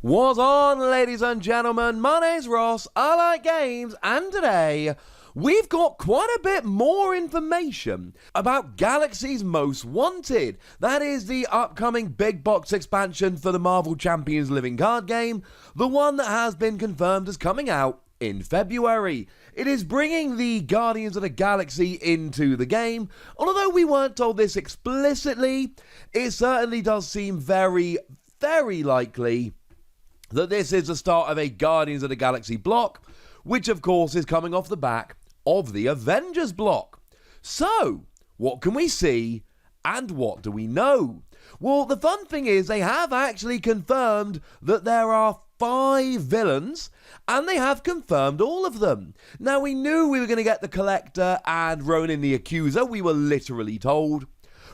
What's on, ladies and gentlemen? My name's Ross, I like games, and today we've got quite a bit more information about Galaxy's Most Wanted. That is the upcoming big box expansion for the Marvel Champions living card game, the one that has been confirmed as coming out in February. It is bringing the Guardians of the Galaxy into the game. Although we weren't told this explicitly, it certainly does seem very, very likely that this is the start of a Guardians of the Galaxy block, which of course is coming off the back of the Avengers block. So, what can we see and what do we know? Well, the fun thing is they have actually confirmed that there are 5 villains, and they have confirmed all of them. Now, we knew we were going to get the Collector and Ronan the Accuser, we were literally told.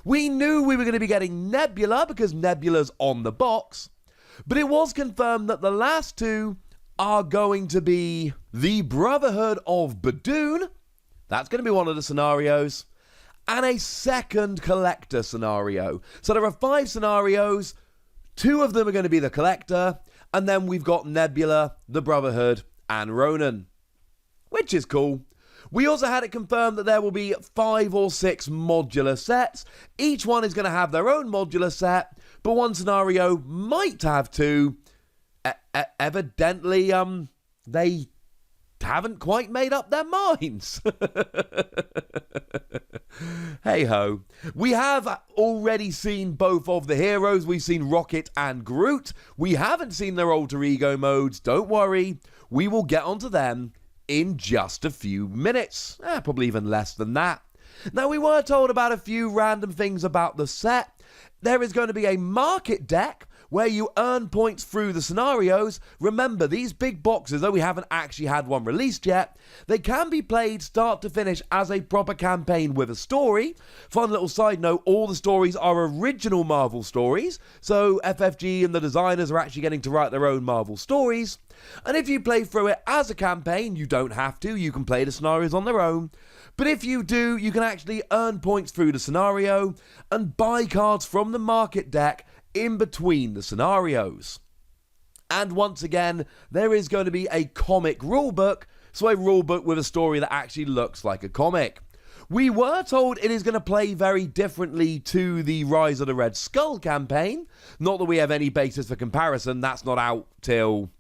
We knew we were going to be getting Nebula, because Nebula's on the box. But it was confirmed that the last 2 are going to be the Brotherhood of Badoon. That's going to be one of the scenarios. And a second Collector scenario. So there are 5 scenarios. 2 of them are going to be the Collector. And then we've got Nebula, the Brotherhood, and Ronan. Which is cool. We also had it confirmed that there will be 5 or 6 modular sets. Each one is going to have their own modular set. But one scenario might have 2. Evidently, they haven't quite made up their minds. Hey ho. We have already seen both of the heroes. We've seen Rocket and Groot. We haven't seen their alter ego modes. Don't worry. We will get onto them in just a few minutes. Probably even less than that. Now, we were told about a few random things about the set. There is going to be a market deck where you earn points through the scenarios. Remember, these big boxes, though we haven't actually had one released yet, they can be played start to finish as a proper campaign with a story. Fun little side note, all the stories are original Marvel stories, so FFG and the designers are actually getting to write their own Marvel stories. And if you play through it as a campaign, you don't have to, you can play the scenarios on their own. But if you do, you can actually earn points through the scenario and buy cards from the market deck in between the scenarios. And once again, there is going to be a comic rulebook, so a rulebook with a story that actually looks like a comic. We were told it is going to play very differently to the Rise of the Red Skull campaign. Not that we have any basis for comparison, that's not out till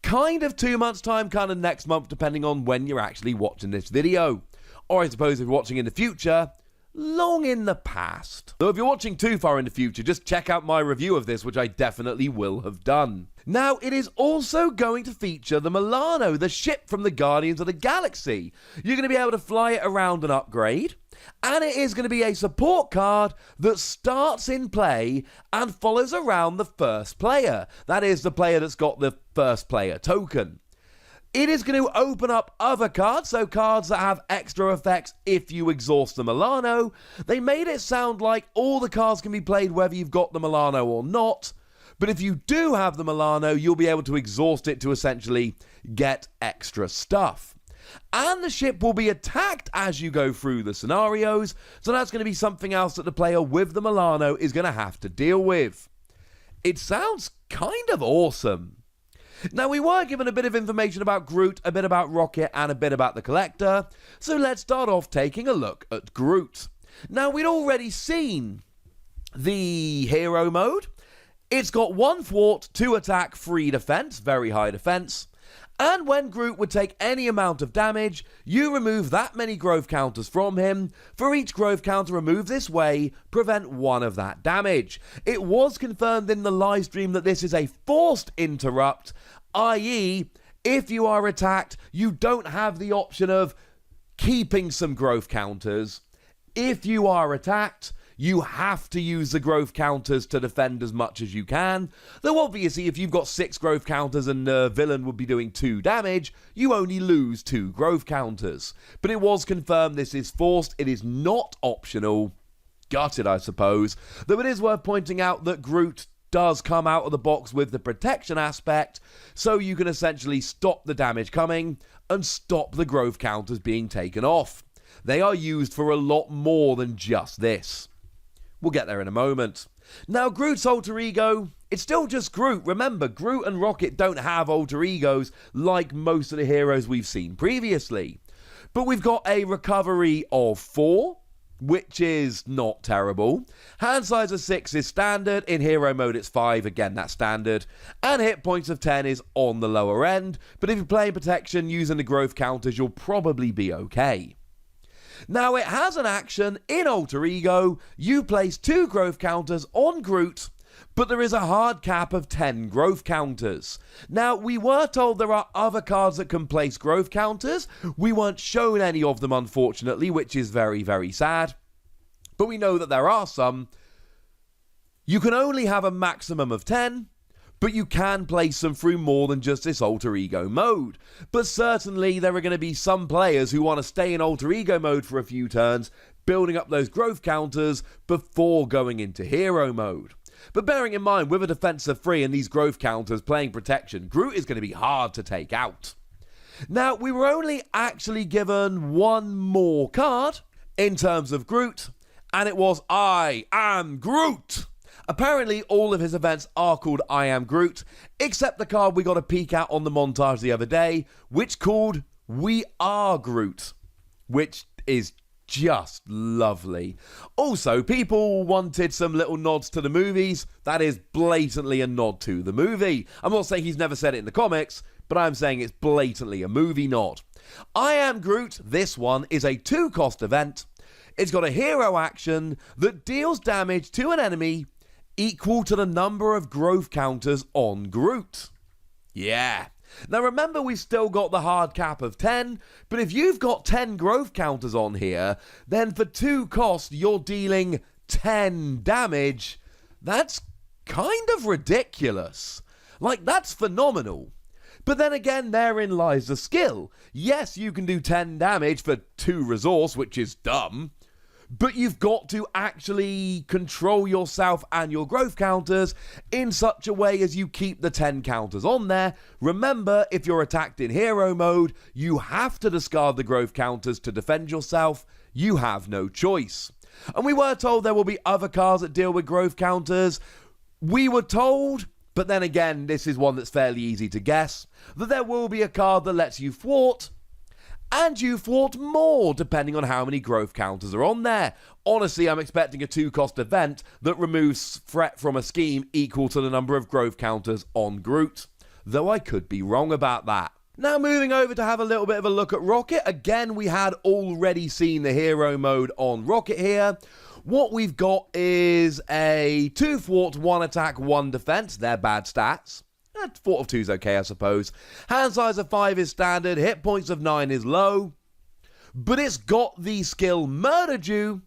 kind of 2 months' time, kind of next month, depending on when you're actually watching this video. Or I suppose if you're watching in the future, long in the past. Though if you're watching too far in the future, just check out my review of this, which I definitely will have done. Now, it is also going to feature the Milano, the ship from the Guardians of the Galaxy. You're going to be able to fly it around and upgrade. And it is going to be a support card that starts in play and follows around the first player. That is the player that's got the first player token. It is going to open up other cards, so cards that have extra effects if you exhaust the Milano. They made it sound like all the cards can be played whether you've got the Milano or not. But if you do have the Milano, you'll be able to exhaust it to essentially get extra stuff. And the ship will be attacked as you go through the scenarios, so that's going to be something else that the player with the Milano is going to have to deal with. It sounds kind of awesome. Now, we were given a bit of information about Groot, a bit about Rocket, and a bit about the Collector, so let's start off taking a look at Groot. Now, we'd already seen the hero mode. It's got 1 thwart, 2 attack, 3 defense, very high defense. And when Groot would take any amount of damage, you remove that many growth counters from him. For each growth counter removed this way, prevent 1 of that damage. It was confirmed in the live stream that this is a forced interrupt, i.e., if you are attacked, you don't have the option of keeping some growth counters. If you are attacked, you have to use the growth counters to defend as much as you can. Though obviously if you've got 6 growth counters and the villain would be doing 2 damage, you only lose 2 growth counters. But it was confirmed this is forced, it is not optional. Gutted, I suppose. Though it is worth pointing out that Groot does come out of the box with the protection aspect, so you can essentially stop the damage coming and stop the growth counters being taken off. They are used for a lot more than just this. We'll get there in a moment. Now, Groot's alter ego It's still just Groot. Remember, Groot and Rocket don't have alter egos like most of the heroes we've seen previously. But we've got a recovery of 4, which is not terrible. Hand size of 6 is standard. In hero mode, it's 5. Again, that's standard. And hit points of 10 is on the lower end. But if you're playing protection using the growth counters, you'll probably be okay. Now, it has an action in Alter Ego. You place 2 growth counters on Groot, but there is a hard cap of 10 growth counters. Now, we were told there are other cards that can place growth counters. We weren't shown any of them, unfortunately, which is very, very sad. But we know that there are some. You can only have a maximum of 10, but you can place them through more than just this alter ego mode. But certainly there are going to be some players who want to stay in alter ego mode for a few turns, building up those growth counters before going into hero mode. But bearing in mind, with a defense of 3 and these growth counters playing protection, Groot is going to be hard to take out. Now, we were only actually given one more card in terms of Groot, and it was I Am Groot. Apparently, all of his events are called I Am Groot, except the card we got a peek at on the montage the other day, which called We Are Groot, which is just lovely. Also, people wanted some little nods to the movies. That is blatantly a nod to the movie. I'm not saying he's never said it in the comics, but I'm saying it's blatantly a movie nod. I Am Groot, this one, is a 2-cost event. It's got a hero action that deals damage to an enemy equal to the number of growth counters on Groot. Yeah. Now remember, we've still got the hard cap of 10, but if you've got 10 growth counters on here, then for 2 cost, you're dealing 10 damage. That's kind of ridiculous. Like, that's phenomenal. But then again, therein lies the skill. Yes, you can do 10 damage for 2 resource, which is dumb. But you've got to actually control yourself and your growth counters in such a way as you keep the 10 counters on there. Remember, if you're attacked in hero mode, you have to discard the growth counters to defend yourself. You have no choice. And we were told there will be other cards that deal with growth counters. We were told, but then again, this is one that's fairly easy to guess, that there will be a card that lets you thwart, and you thwart more, depending on how many growth counters are on there. Honestly, I'm expecting a 2-cost event that removes threat from a scheme equal to the number of growth counters on Groot. Though I could be wrong about that. Now moving over to have a little bit of a look at Rocket. Again, we had already seen the hero mode on Rocket here. What we've got is a 2 thwart, 1 attack, 1 defense. They're bad stats. Thwart of 2 is okay, I suppose. Hand size of 5 is standard. Hit points of 9 is low. But it's got the skill Murder You.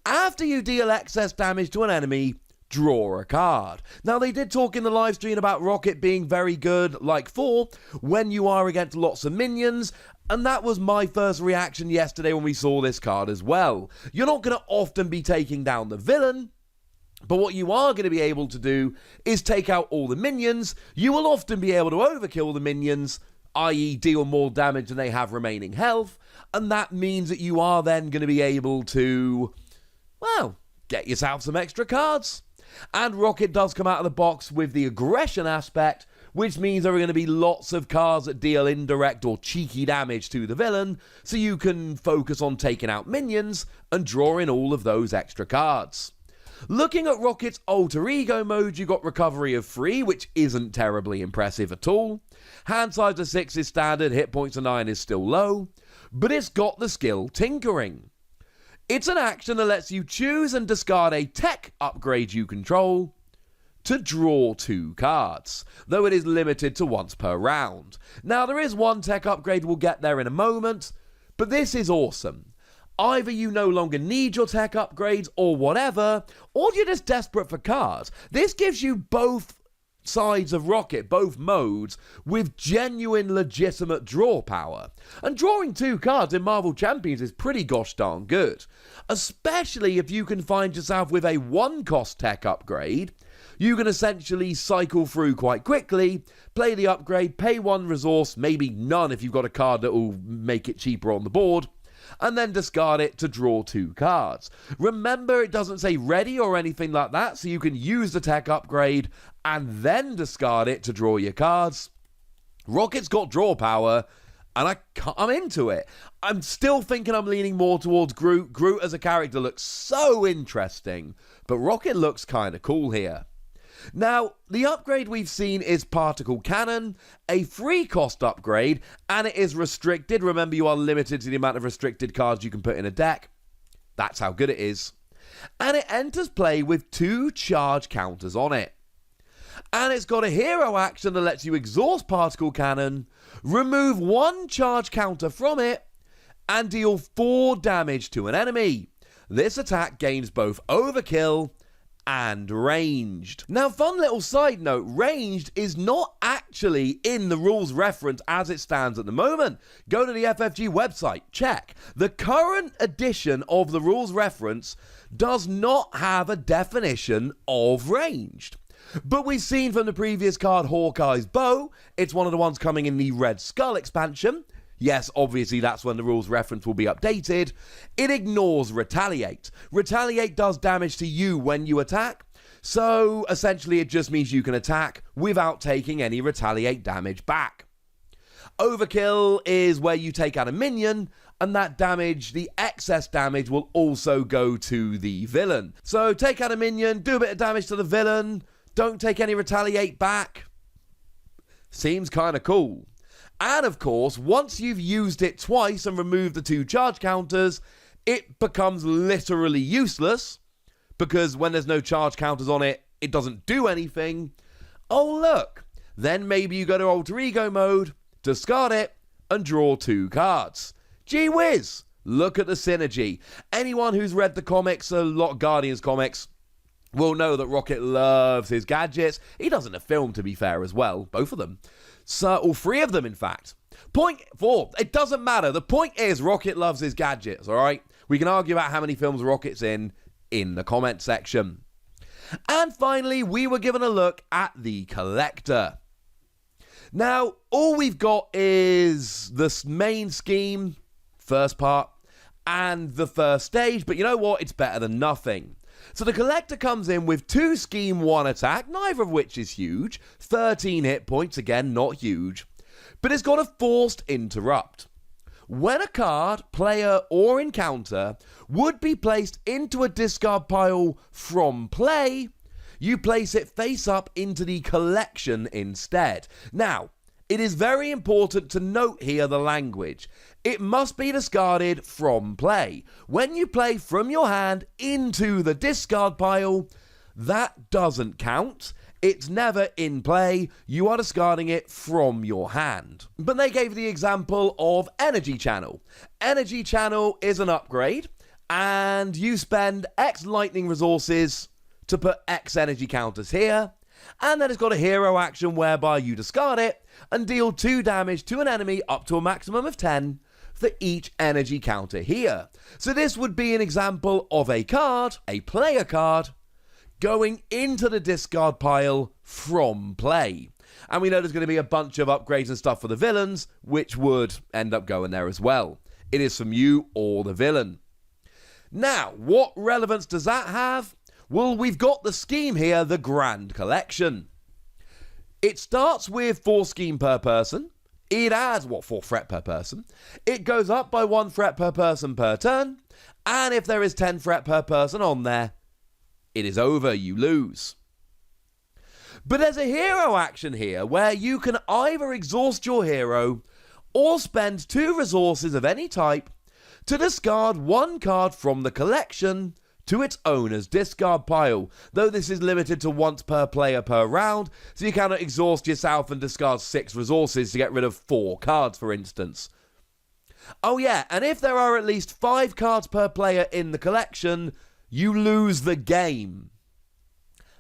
After you deal excess damage to an enemy, draw a card. Now, they did talk in the live stream about Rocket being very good, like 4, when you are against lots of minions. And that was my first reaction yesterday when we saw this card as well. You're not going to often be taking down the villain, but what you are going to be able to do is take out all the minions. You will often be able to overkill the minions, i.e. deal more damage than they have remaining health. And that means that you are then going to be able to, well, get yourself some extra cards. And Rocket does come out of the box with the aggression aspect, which means there are going to be lots of cards that deal indirect or cheeky damage to the villain, so you can focus on taking out minions and drawing all of those extra cards. Looking at Rocket's alter ego mode, you got recovery of 3, which isn't terribly impressive at all. Hand size of 6 is standard, hit points of 9 is still low, but it's got the skill Tinkering. It's an action that lets you choose and discard a tech upgrade you control to draw 2 cards, though it is limited to once per round. Now, there is one tech upgrade, we'll get there in a moment, but this is awesome. Either you no longer need your tech upgrades or whatever, or you're just desperate for cards. This gives you both sides of Rocket, both modes, with genuine legitimate draw power. And drawing 2 cards in Marvel Champions is pretty gosh darn good. Especially if you can find yourself with a 1-cost tech upgrade. You can essentially cycle through quite quickly, play the upgrade, pay 1 resource, maybe none if you've got a card that will make it cheaper on the board, and then discard it to draw 2 cards. Remember, it doesn't say ready or anything like that, so you can use the tech upgrade and then discard it to draw your cards. Rocket's got draw power, and I'm into it. I'm still thinking I'm leaning more towards Groot. Groot as a character looks so interesting, but Rocket looks kind of cool here. Now, the upgrade we've seen is Particle Cannon, a free cost upgrade, and it is restricted. Remember, you are limited to the amount of restricted cards you can put in a deck. That's how good it is. And it enters play with 2 charge counters on it. And it's got a hero action that lets you exhaust Particle Cannon, remove 1 charge counter from it, and deal 4 damage to an enemy. This attack gains both Overkill and Ranged. Now, fun little side note, Ranged is not actually in the rules reference as it stands at the moment. Go to the FFG website, check. The current edition of the rules reference does not have a definition of Ranged. But we've seen from the previous card, Hawkeye's Bow, it's one of the ones coming in the Red Skull expansion. Yes, obviously that's when the rules reference will be updated. It ignores Retaliate. Retaliate does damage to you when you attack, so essentially it just means you can attack without taking any Retaliate damage back. Overkill is where you take out a minion, and that damage, the excess damage, will also go to the villain. So take out a minion, do a bit of damage to the villain, don't take any Retaliate back. Seems kind of cool. And of course, once you've used it twice and removed the 2 charge counters, it becomes literally useless, because when there's no charge counters on it, it doesn't do anything. Oh look, then maybe you go to alter ego mode, discard it, and draw 2 cards. Gee whiz, look at the synergy. Anyone who's read the comics, a lot of Guardians comics, will know that Rocket loves his gadgets. He does in the film, to be fair, as well, both of them. So, all 3 of them, in fact. Point 4, it doesn't matter. The point is, Rocket loves his gadgets, all right? We can argue about how many films Rocket's in the comment section. And finally, we were given a look at the Collector. Now, all we've got is the main scheme, first part, and the first stage, but you know what? It's better than nothing. So the Collector comes in with 2 scheme, 1 attack, neither of which is huge. 13 hit points, again, not huge. But it's got a forced interrupt. When a card, player, or encounter would be placed into a discard pile from play, you place it face up into the collection instead. Now, it is very important to note here the language. It must be discarded from play. When you play from your hand into the discard pile, that doesn't count. It's never in play. You are discarding it from your hand. But they gave the example of Energy Channel. Energy Channel is an upgrade, and you spend X lightning resources to put X energy counters here, and then it's got a hero action whereby you discard it and deal 2 damage to an enemy up to a maximum of 10 for each energy counter here. So this would be an example of a card, a player card, going into the discard pile from play. And we know there's going to be a bunch of upgrades and stuff for the villains, which would end up going there as well. It is from you or the villain. Now, what relevance does that have? Well, we've got the scheme here, the Grand Collection. It starts with 4 scheme per person. It adds, 4 threat per person. It goes up by 1 threat per person per turn. And if there is 10 threat per person on there, it is over, you lose. But there's a hero action here where you can either exhaust your hero or spend 2 resources of any type to discard 1 card from the collection to its owner's discard pile, though this is limited to once per player per round, so you cannot exhaust yourself and discard 6 resources to get rid of 4 cards, for instance. Oh yeah, and if there are at least 5 cards per player in the collection, you lose the game.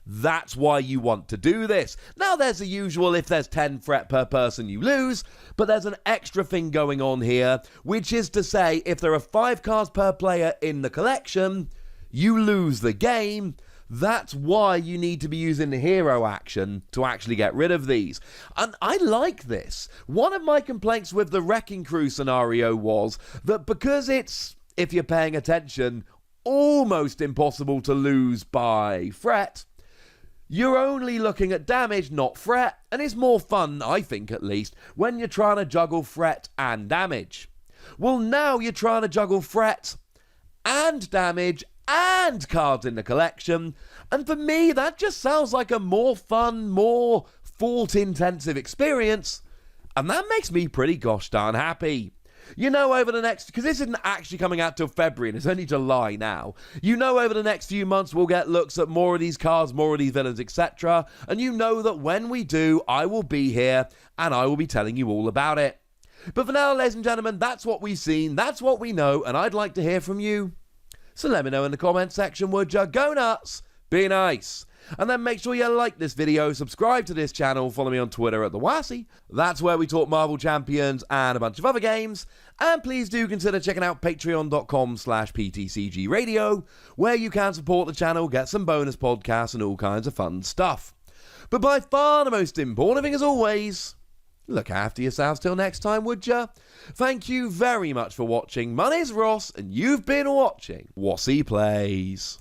That's why you want to do this. Now there's the usual, if there's 10 threat per person you lose, but there's an extra thing going on here, which is to say if there are 5 cards per player in the collection, you lose the game, That's why you need to be using the hero action to actually get rid of these. And I like this. One of my complaints with the Wrecking Crew scenario was that because it's, if you're paying attention, almost impossible to lose by threat, you're only looking at damage, not threat, and it's more fun, I think at least, when you're trying to juggle threat and damage. Well, now you're trying to juggle threat and damage and cards in the collection, and for me that just sounds like a more fun, more thought-intensive experience, and that makes me pretty gosh darn happy. You know, over the next, because this isn't actually coming out till February and it's only July now, you know over the next few months we'll get looks at more of these cards, more of these villains, etc., and you know that when we do, I will be here and I will be telling you all about it. But for now, ladies and gentlemen, that's what we've seen, that's what we know, and I'd like to hear from you. So let me know in the comments section, would ya? Go nuts, be nice. And then make sure you like this video, subscribe to this channel, follow me on Twitter at @TheWassy. That's where we talk Marvel Champions and a bunch of other games. And please do consider checking out patreon.com/PTCGradio, where you can support the channel, get some bonus podcasts and all kinds of fun stuff. But by far the most important thing as always, look after yourselves till next time, would ya? Thank you very much for watching. My name's Ross, and you've been watching Wassy Plays.